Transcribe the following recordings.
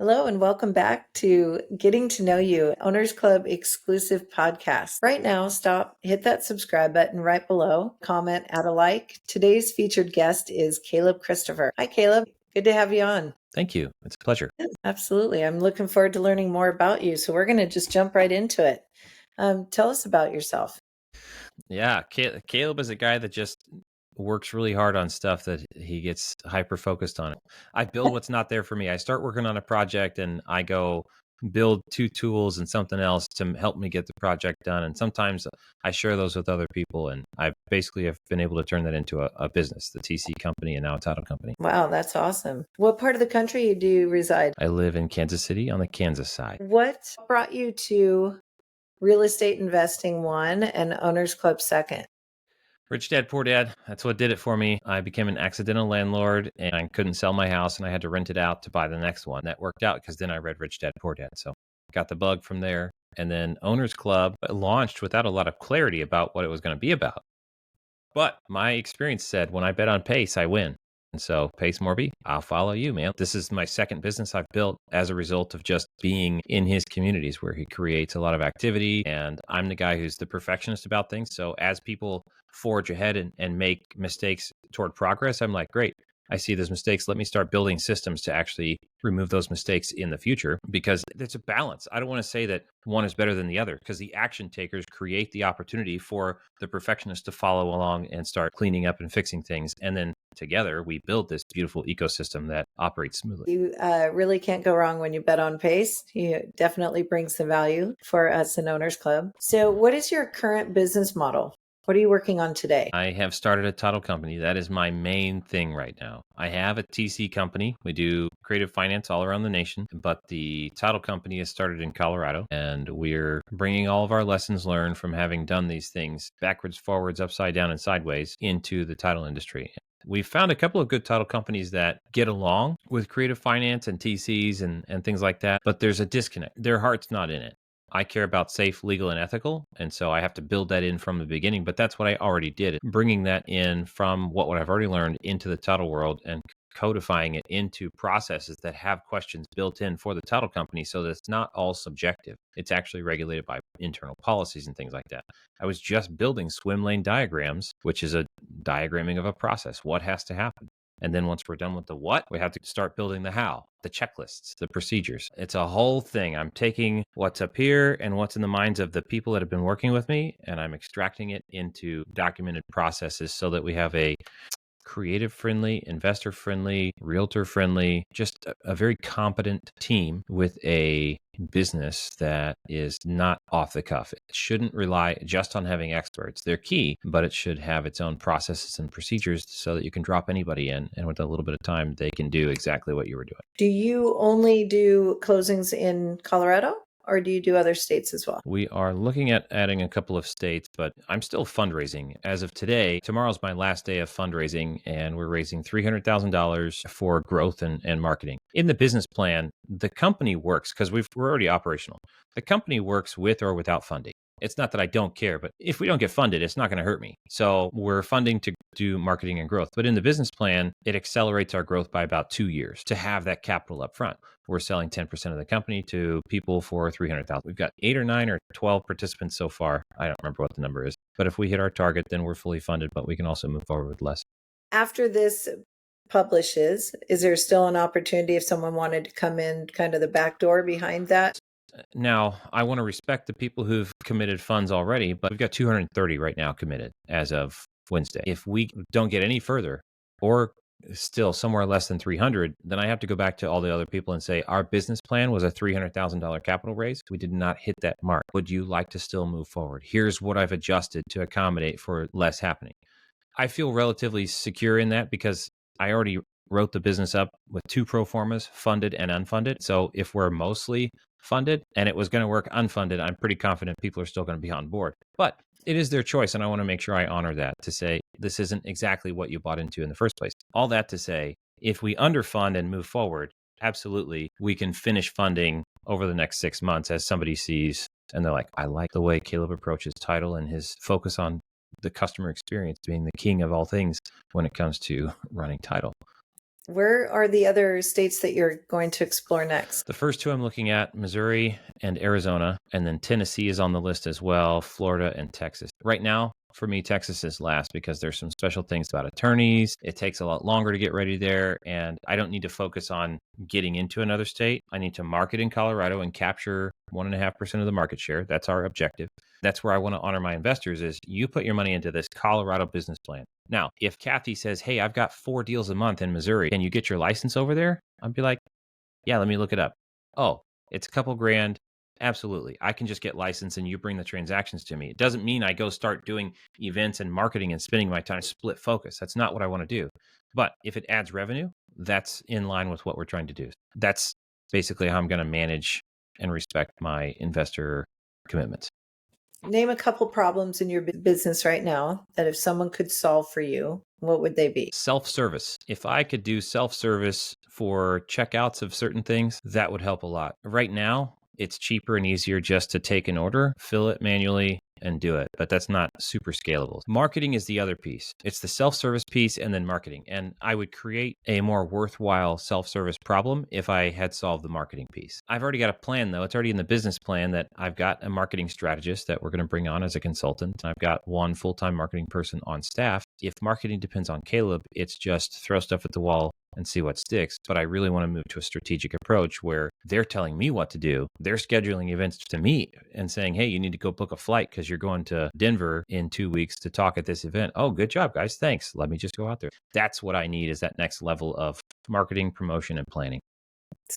Hello and welcome back to Getting to Know You, Owners Club exclusive podcast. Right now, hit that subscribe button right below, comment, add a like. Today's featured guest is Caleb Christopher. Hi, Caleb. Good to have you on. Thank you. It's a pleasure. Absolutely. I'm looking forward to learning more about you. So we're going to just jump right into it. Tell us about yourself. Yeah, Caleb is a guy that just works really hard on stuff that he gets hyper focused on. I build what's not there for me. I start working on a project and I go build two tools and something else to help me get the project done. And sometimes I share those with other people. And I basically have been able to turn that into a business, the TC company and now a title company. Wow, that's awesome. What part of the country do you reside? I live in Kansas City on the Kansas side. What brought you to Real Estate Investing 1 and Owners Club 2nd? Rich Dad, Poor Dad. That's what did it for me. I became an accidental landlord and I couldn't sell my house and I had to rent it out to buy the next one. That worked out because then I read Rich Dad, Poor Dad. So got the bug from there. And then Owners Club launched without a lot of clarity about what it was going to be about. But my experience said when I bet on pace, I win. And so, Pace Morby, I'll follow you, man. This is my second business I've built as a result of just being in his communities where he creates a lot of activity. And I'm the guy who's the perfectionist about things. So, as people forge ahead and make mistakes toward progress, I'm like, great, I see those mistakes. Let me start building systems to actually remove those mistakes in the future because it's a balance. I don't want to say that one is better than the other because the action takers create the opportunity for the perfectionist to follow along and start cleaning up and fixing things. And then together we build this beautiful ecosystem that operates smoothly. You really can't go wrong when you bet on pace. He definitely brings the value for us in Owners Club. So what is your current business model? What are you working on today? I have started a title company. That is my main thing right now. I have a TC company. We do creative finance all around the nation, but the title company has started in Colorado, and we're bringing all of our lessons learned from having done these things backwards, forwards, upside down, and sideways into the title industry. We found a couple of good title companies that get along with creative finance and TCs and things like that, but there's a disconnect. Their heart's not in it. I care about safe, legal, and ethical. And so I have to build that in from the beginning. But that's what I already did. Bringing that in from what I've already learned into the title world and codifying it into processes that have questions built in for the title company so that it's not all subjective. It's actually regulated by internal policies and things like that. I was just building swim lane diagrams, which is a diagramming of a process. What has to happen? And then once we're done with the what, we have to start building the how, the checklists, the procedures. It's a whole thing. I'm taking what's up here and what's in the minds of the people that have been working with me, and I'm extracting it into documented processes so that we have a creative friendly, investor friendly, realtor friendly, just a very competent team with a business that is not off the cuff. It shouldn't rely just on having experts. They're key, but it should have its own processes and procedures so that you can drop anybody in and with a little bit of time, they can do exactly what you were doing. Do you only do closings in Colorado? Or do you do other states as well? We are looking at adding a couple of states, but I'm still fundraising. As of today, tomorrow's my last day of fundraising, and we're raising $300,000 for growth and marketing. In the business plan, the company works because we're already operational. The company works with or without funding. It's not that I don't care, but if we don't get funded, it's not going to hurt me. So we're funding to do marketing and growth. But in the business plan, it accelerates our growth by about 2 years to have that capital up front. We're selling 10% of the company to people for $300,000. We've got 8 or 9 or 12 participants so far. I don't remember what the number is. But if we hit our target, then we're fully funded, but we can also move forward with less. After this publishes, is there still an opportunity if someone wanted to come in kind of the back door behind that? Now, I want to respect the people who've committed funds already, but we've got 230 right now committed as of Wednesday. If we don't get any further or still somewhere less than 300, then I have to go back to all the other people and say, our business plan was a $300,000 capital raise. We did not hit that mark. Would you like to still move forward? Here's what I've adjusted to accommodate for less happening. I feel relatively secure in that because I already wrote the business up with 2 pro formas, funded and unfunded. So if we're mostly funded and it was going to work unfunded, I'm pretty confident people are still going to be on board. But it is their choice, and I want to make sure I honor that to say this isn't exactly what you bought into in the first place. All that to say, if we underfund and move forward, absolutely, we can finish funding over the next 6 months as somebody sees and they're like, I like the way Caleb approaches title and his focus on the customer experience being the king of all things when it comes to running title. Where are the other states that you're going to explore next? The first two I'm looking at, Missouri and Arizona, and then Tennessee is on the list as well, Florida and Texas. Right now, for me, Texas is last because there's some special things about attorneys. It takes a lot longer to get ready there, and I don't need to focus on getting into another state. I need to market in Colorado and capture 1.5% of the market share. That's our objective. That's where I want to honor my investors is you put your money into this Colorado business plan. Now, if Kathie says, hey, I've got 4 deals a month in Missouri, can you get your license over there? I'd be like, yeah, let me look it up. Oh, it's a couple grand. Absolutely. I can just get licensed and you bring the transactions to me. It doesn't mean I go start doing events and marketing and spending my time to split focus. That's not what I want to do. But if it adds revenue, that's in line with what we're trying to do. That's basically how I'm going to manage and respect my investor commitments. Name a couple problems in your business right now that if someone could solve for you, what would they be? Self-service. If I could do self-service for checkouts of certain things, that would help a lot. Right now, it's cheaper and easier just to take an order, fill it manually, and do it. But that's not super scalable. Marketing is the other piece. It's the self-service piece and then marketing. And I would create a more worthwhile self-service problem if I had solved the marketing piece. I've already got a plan though. It's already in the business plan that I've got a marketing strategist that we're going to bring on as a consultant. I've got one full-time marketing person on staff. If marketing depends on Caleb, it's just throw stuff at the wall and see what sticks. But I really want to move to a strategic approach where they're telling me what to do. They're scheduling events to me and saying, hey, you need to go book a flight because you're going to Denver in 2 weeks to talk at this event. Oh, good job, guys. Thanks. Let me just go out there. That's what I need is that next level of marketing, promotion, and planning.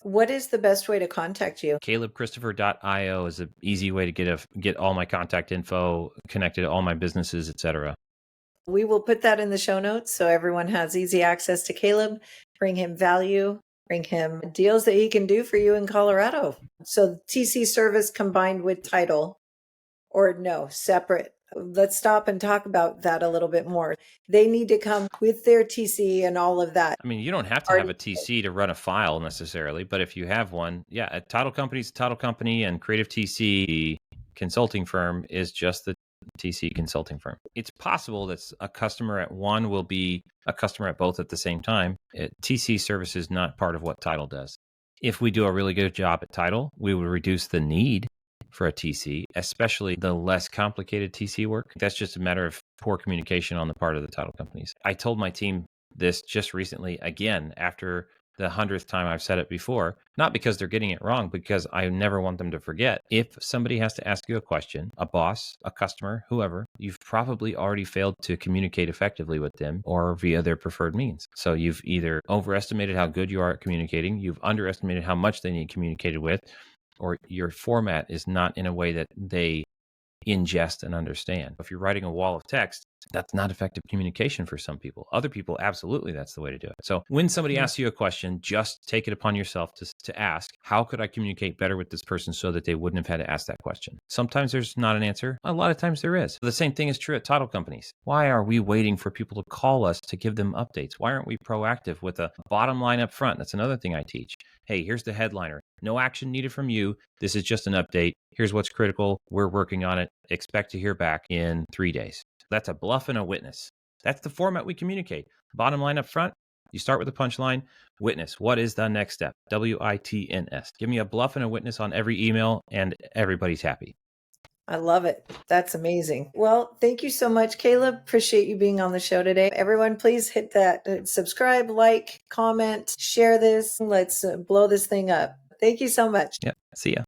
What is the best way to contact you? CalebChristopher.io is an easy way to get all my contact info, connected to all my businesses, etc. We will put that in the show notes so everyone has easy access to Caleb. Bring him value, bring him deals that he can do for you in Colorado. So TC service combined with title, or no, separate. Let's stop and talk about that a little bit more. They need to come with their TC and all of that. I mean, you don't have to have a TC to run a file necessarily, but if you have one, yeah, a title company's a title company and Creative TC consulting firm is just the TC consulting firm. It's possible that a customer at one will be a customer at both at the same time. TC service is not part of what title does. If we do a really good job at title, we will reduce the need for a TC, especially the less complicated TC work. That's just a matter of poor communication on the part of the title companies. I told my team this just recently, again, after the 100th time I've said it before, not because they're getting it wrong, because I never want them to forget. If somebody has to ask you a question, a boss, a customer, whoever, you've probably already failed to communicate effectively with them or via their preferred means. So you've either overestimated how good you are at communicating, you've underestimated how much they need communicated with, or your format is not in a way that they ingest and understand. If you're writing a wall of text, that's not effective communication for some people. Other people, absolutely, that's the way to do it. So when somebody asks you a question, just take it upon yourself to ask, how could I communicate better with this person so that they wouldn't have had to ask that question? Sometimes there's not an answer. A lot of times there is. The same thing is true at title companies. Why are we waiting for people to call us to give them updates? Why aren't we proactive with a bottom line up front? That's another thing I teach. Hey, here's the headliner. No action needed from you. This is just an update. Here's what's critical. We're working on it. Expect to hear back in 3 days. That's a bluff and a witness. That's the format we communicate. Bottom line up front, you start with the punchline. Witness. What is the next step? WITNS. Give me a bluff and a witness on every email and everybody's happy. I love it. That's amazing. Well, thank you so much, Caleb. Appreciate you being on the show today. Everyone, please hit that subscribe, like, comment, share this. Let's blow this thing up. Thank you so much. Yep. See ya.